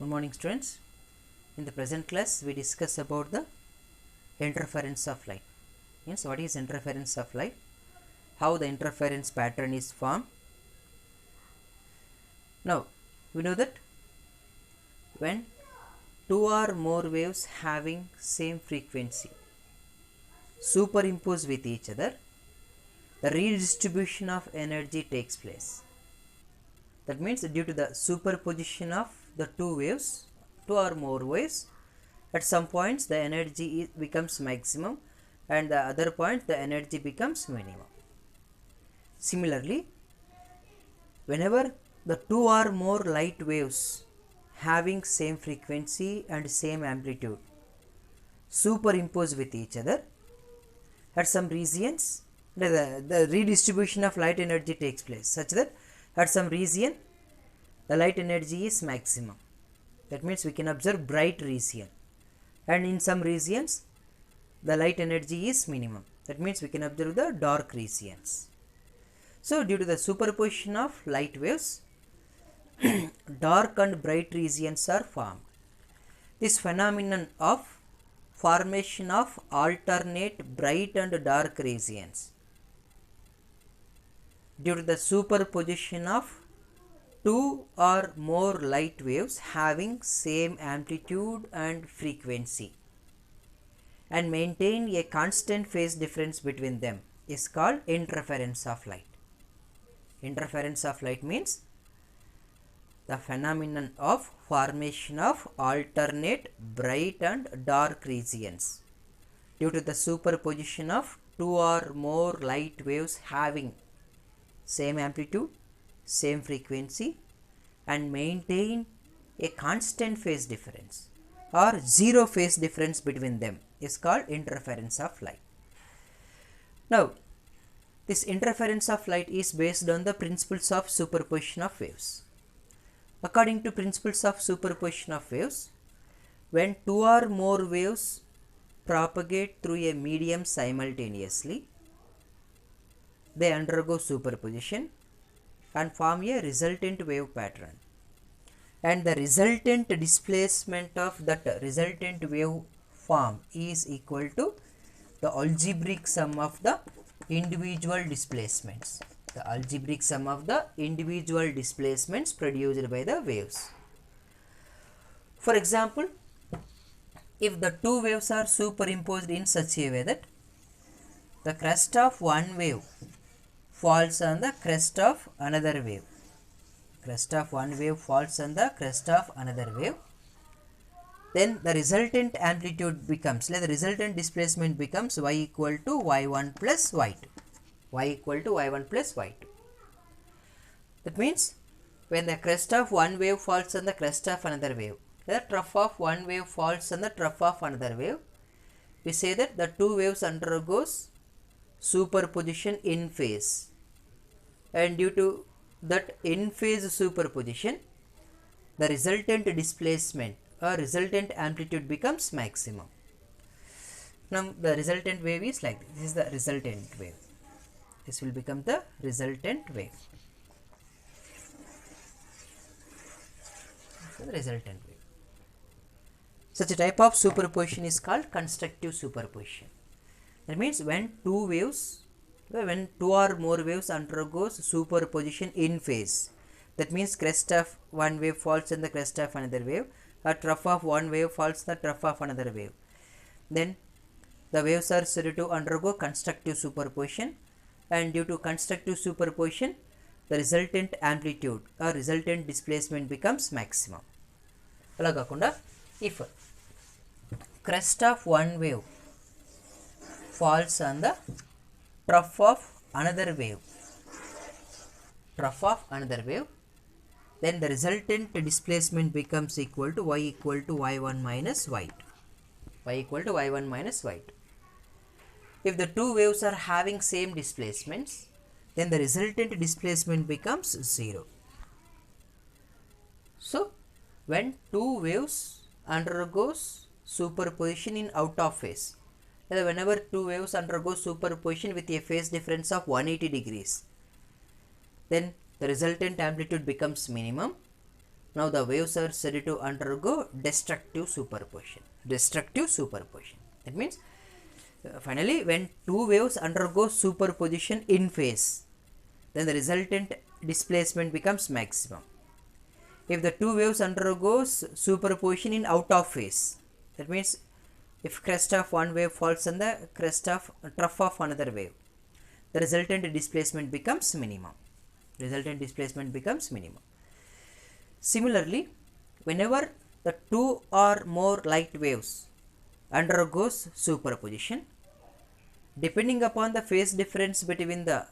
Good morning, students. In the present class, we discuss about the interference of light. Means what is interference of light? How the interference pattern is formed. Now, we know that when two or more waves having same frequency superimpose with each other, the redistribution of energy takes place. That means due to the superposition of the two or more waves, at some points the energy becomes maximum and the other point the energy becomes minimum. Similarly, whenever the two or more light waves having same frequency and same amplitude superimpose with each other, at some regions the redistribution of light energy takes place such that at some region the light energy is maximum. That means we can observe bright region, and in some regions the light energy is minimum. That means we can observe the dark regions. So due to the superposition of light waves, dark and bright regions are formed. This phenomenon of formation of alternate bright and dark regions due to the superposition of two or more light waves having same amplitude and frequency and maintain a constant phase difference between them is called interference of light. Interference of light means the phenomenon of formation of alternate bright and dark regions due to the superposition of two or more light waves having same amplitude, same frequency and maintain a constant phase difference or zero phase difference between them is called interference of light. Now, this interference of light is based on the principles of superposition of waves. According to principles of superposition of waves, when two or more waves propagate through a medium simultaneously, they undergo superposition and form a resultant wave pattern, and the resultant displacement of that resultant wave form is equal to the algebraic sum of the individual displacements. The algebraic sum of the individual displacements produced by the waves. For example, if the two waves are superimposed in such a way that the crest of one wave falls on the crest of another wave. Crest of one wave falls on the crest of another wave. Then the resultant amplitude becomes, the resultant displacement becomes y equal to y1 plus y2. Y equal to y1 plus y2. That means when the crest of one wave falls on the crest of another wave, the trough of one wave falls on the trough of another wave, we say that the two waves undergoes superposition in phase. And due to that in phase superposition, the resultant displacement or resultant amplitude becomes maximum. Now the resultant wave is like this. This is the resultant wave. This will become the resultant wave. So the resultant wave. Such a type of superposition is called constructive superposition. That means when two or more waves undergoes superposition in phase, that means crest of one wave falls on the crest of another wave, or trough of one wave falls on the trough of another wave, then the waves are said to undergo constructive superposition, and due to constructive superposition the resultant amplitude or resultant displacement becomes maximum. Ala kakunda, if crest of one wave falls on the trough of another wave, then the resultant displacement becomes equal to y equal to y1 minus y2. Y equal to y1 minus y2. If the two waves are having same displacements, then the resultant displacement becomes 0. So, when two waves undergoes superposition in out of phase, whenever two waves undergo superposition with a phase difference of 180 degrees, then the resultant amplitude becomes minimum Now the waves are said to undergo destructive superposition. Destructive superposition. That means finally when two waves undergo superposition in phase, then the resultant displacement becomes maximum. If the two waves undergoes superposition in out of phase, that means if crest of one wave falls on the crest of trough of another wave, the resultant displacement becomes minimum. Resultant displacement becomes minimum. Similarly, whenever the two or more light waves undergoes superposition, depending upon the phase difference between the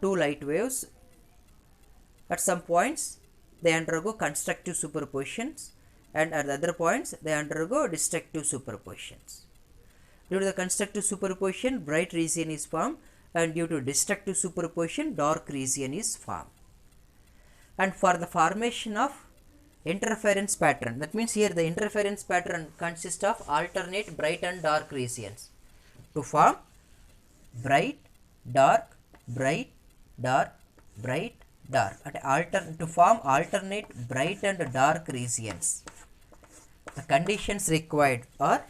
two light waves, at some points they undergo constructive superpositions and at the other points they undergo destructive superpositions. Due to the constructive superposition, bright region is formed, and due to destructive superposition, dark region is formed. And for the formation of interference pattern, that means here the interference pattern consists of alternate bright and dark regions. To form bright, dark, bright, dark, bright, dark, to form alternate bright and dark regions, the conditions required are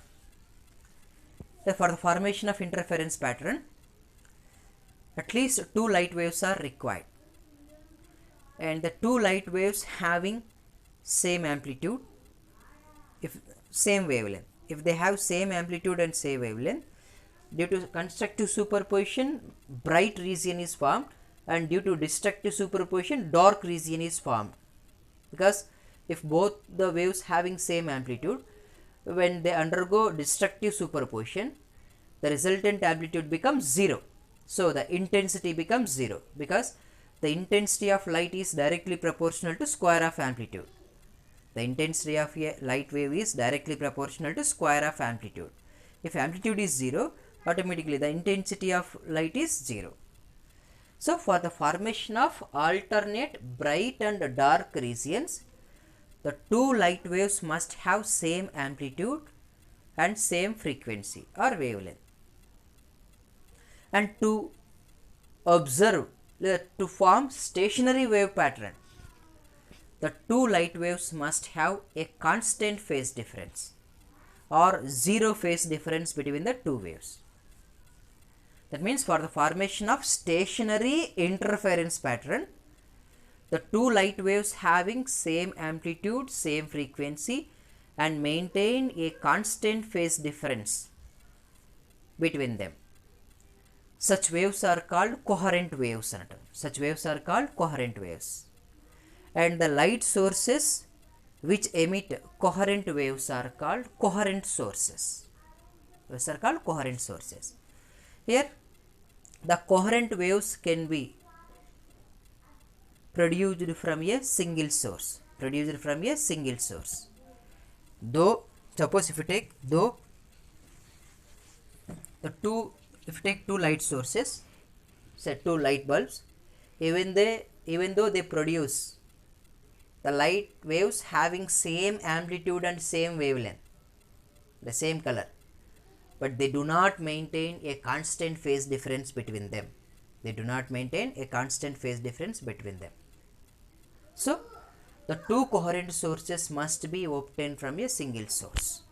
for the formation of interference pattern, at least two light waves are required, and the two light waves having same amplitude, if same wavelength, if they have same amplitude and same wavelength, due to constructive superposition bright region is formed, and due to destructive superposition dark region is formed. Because if both the waves having same amplitude, when they undergo destructive superposition, the resultant amplitude becomes 0. So the intensity becomes 0, because the intensity of light is directly proportional to square of amplitude. The intensity of a light wave is directly proportional to square of amplitude. If amplitude is 0, automatically the intensity of light is 0. So for the formation of alternate bright and dark regions, the two light waves must have same amplitude and same frequency or wavelength. And to observe, to form stationary wave pattern, the two light waves must have a constant phase difference or zero phase difference between the two waves. That means for the formation of stationary interference pattern, the two light waves having same amplitude, same frequency and maintain a constant phase difference between them. Such waves are called coherent waves. Such waves are called coherent waves. And the light sources which emit coherent waves are called coherent sources. Waves are called coherent sources. Here, the coherent waves can be produced from a single source. Though, suppose if you take if you take two light sources, say two light bulbs, even though they produce the light waves having same amplitude and same wavelength, the same color, but they do not maintain a constant phase difference between them. So the two coherent sources must be obtained from a single source.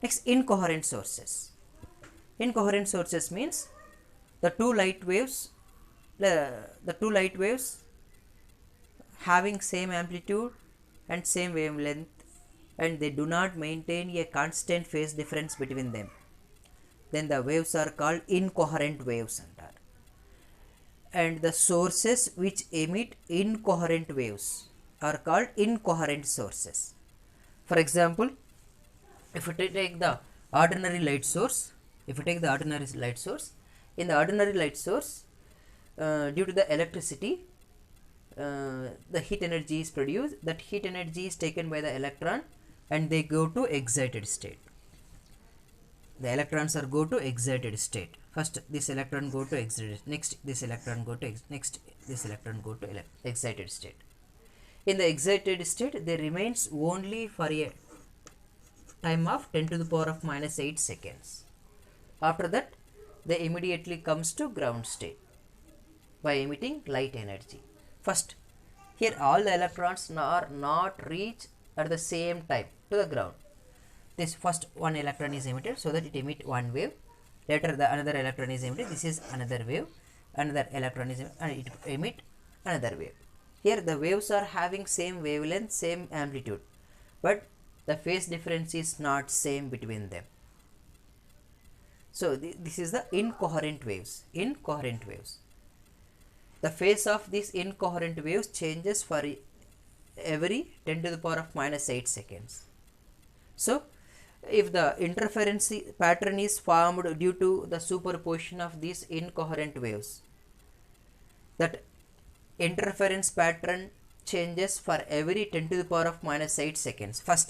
Next, incoherent sources. Incoherent sources means the two light waves having same amplitude and same wavelength, and they do not maintain a constant phase difference between them. Then the waves are called incoherent waves. And the sources which emit incoherent waves are called incoherent sources. For example, if you take the ordinary light source, in the ordinary light source, due to the electricity, the heat energy is produced. That heat energy is taken by the electron and they go to excited state. The electrons are go to excited state. First this electron go to excited, next this electron go to excited state. In the excited state, they remains only for a time of 10 to the power of minus 8 seconds. After that, they immediately comes to ground state by emitting light energy. First, Here all the electrons are not reach at the same time to the ground. This first one electron is emitted, so that it emit one wave. Later the another electron is emitted. This is another wave. Another electron is emitted, and it emit another wave. Here the waves are having same wavelength, same amplitude, but the phase difference is not same between them. So this is the incoherent waves. Incoherent waves. The phase of these incoherent waves changes for every 10 to the power of minus 8 seconds. So if the interference pattern is formed due to the superposition of these incoherent waves, that interference pattern changes for every 10 to the power of minus 8 seconds. First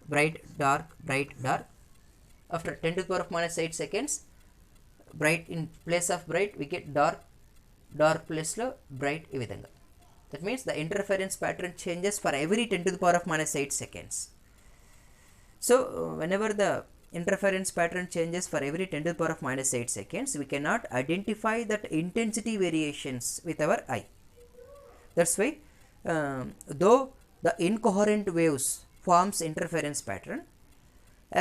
bright, dark, bright, dark. After 10 to the power of minus 8 seconds, bright in place of bright we get dark, dark place lo bright ఈ విధంగా. That means the interference pattern changes for every 10 to the power of minus 8 seconds. So whenever the interference pattern changes for every 10 to the power of minus 8 seconds, we cannot identify that intensity variations with our eye. That's why though the incoherent waves forms interference pattern,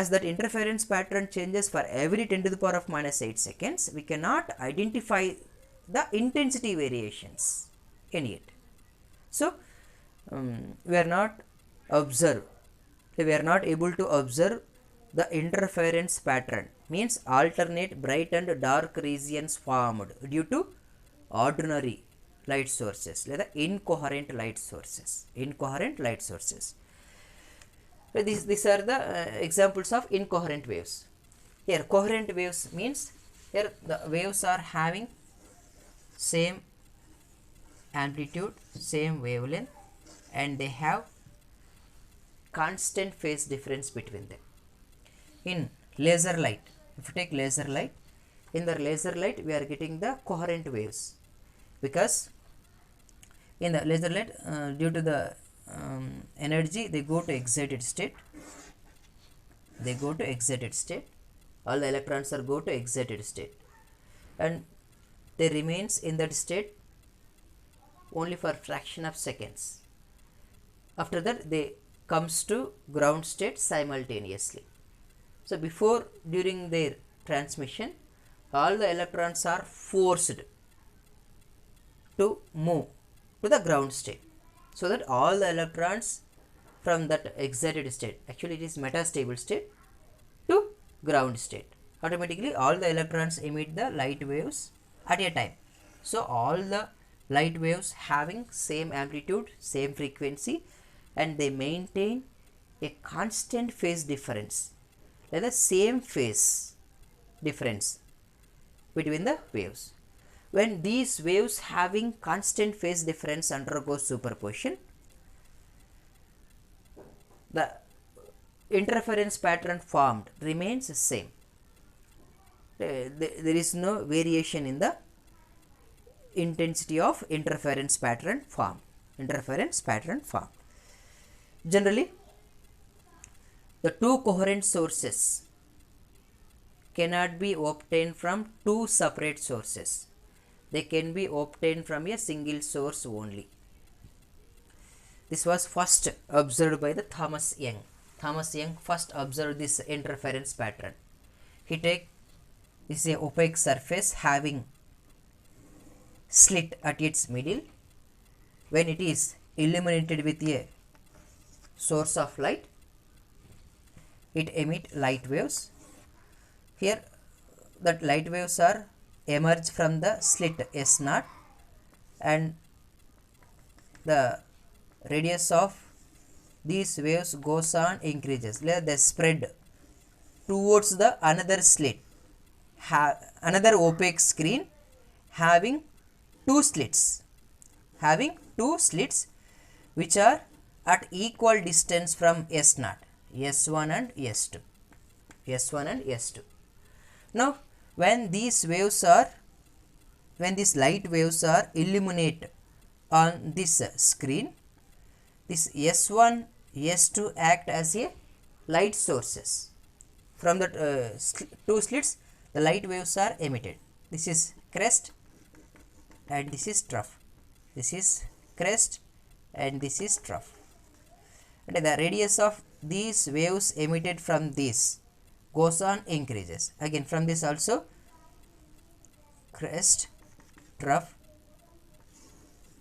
as that interference pattern changes for every 10 to the power of minus 8 seconds, we cannot identify the intensity variations in it. So we are not able to observe the interference pattern, means alternate bright and dark regions formed due to ordinary light sources లేదా incoherent light sources. So these are the examples of incoherent waves. Here coherent waves means here the waves are having same amplitude, same wavelength, and they have constant phase difference between them. In laser light, if you take laser light, in the laser light we are getting the coherent waves, because in the laser light due to the energy they go to excited state. All the electrons are go to excited state, and they remains in that state only for fraction of seconds. After that they comes to ground state simultaneously. So before, during their transmission, all the electrons are forced to move to the ground state, so that all the electrons from that excited state, actually it is metastable state, to ground state. Automatically all the electrons emit the light waves at a time. So all the light waves having same amplitude, same frequency, and they maintain a constant phase difference, like the same phase difference between the waves. When these waves having constant phase difference undergo superposition, the interference pattern formed remains the same. There is no variation in the intensity of interference pattern form. Generally, the two coherent sources cannot be obtained from two separate sources. They can be obtained from a single source only. This was first observed by the Thomas Young. Thomas Young first observed this interference pattern. He take this is a opaque surface having slit at its middle. When it is illuminated with a source of light, it emit light waves. Here that light waves are emerge from the slit S0, and the radius of these waves goes on increases. They spread towards the another slit, another opaque screen having two slits which are at equal distance from S0, S1 and S2. Now when these light waves are illuminate on this screen, this S1, S2 act as a light sources. From the two slits the light waves are emitted. This is crest and this is trough. This is crest and this is trough. And the radius of these waves emitted from this goes on increases. Again from this also crest, trough,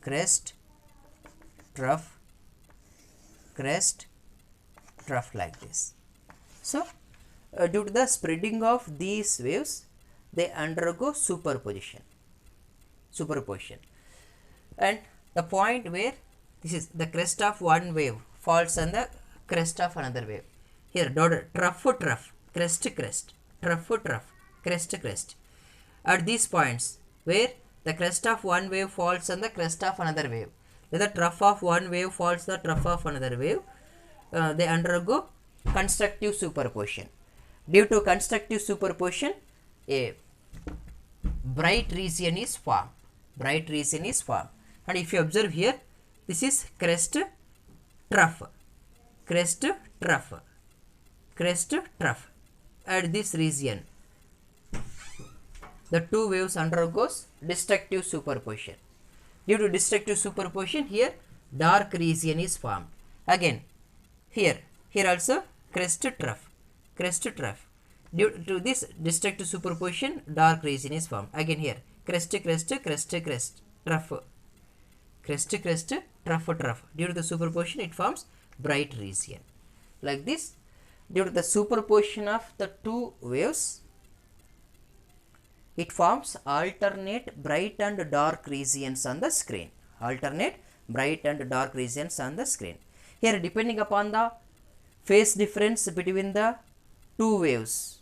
crest, trough, crest, trough like this. So due to the spreading of these waves, they undergo superposition. And the point where this is the crest of one wave falls on the crest of another wave. Here trough, crest, trough, crest. At these points where the crest of one wave falls on the crest of another wave, the trough of one wave falls the trough of another wave, they undergo constructive superposition. Due to constructive superposition, a bright region is formed. And if you observe here, this is crest, trough, crest, trough, crest, trough. At this region, the two waves undergoes destructive superposition. Due to destructive superposition, here dark region is formed. Again, here also crest, trough. Due to this destructive superposition, dark region is formed. Again here crest, trough, crest, trough. Due to the superposition, it forms bright region. Like this, due to the superposition of the two waves, it forms alternate bright and dark regions on the screen. Here, depending upon the phase difference between the two waves,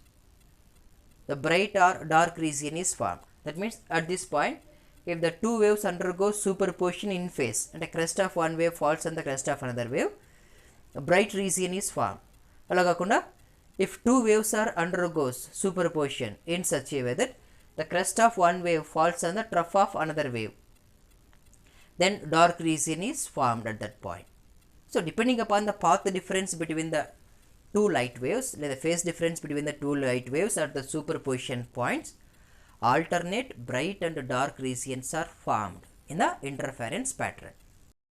the bright or dark region is formed. That means at this point, if the two waves undergo superposition in phase and the crest of one wave falls on the crest of another wave, a bright region is formed. Alagakunda, if two waves are undergoes superposition in such a way that the crest of one wave falls on the trough of another wave, then dark region is formed at that point. So depending upon the path difference between the two light waves, the phase difference between the two light waves at the superposition points, alternate bright and dark regions are formed in the interference pattern.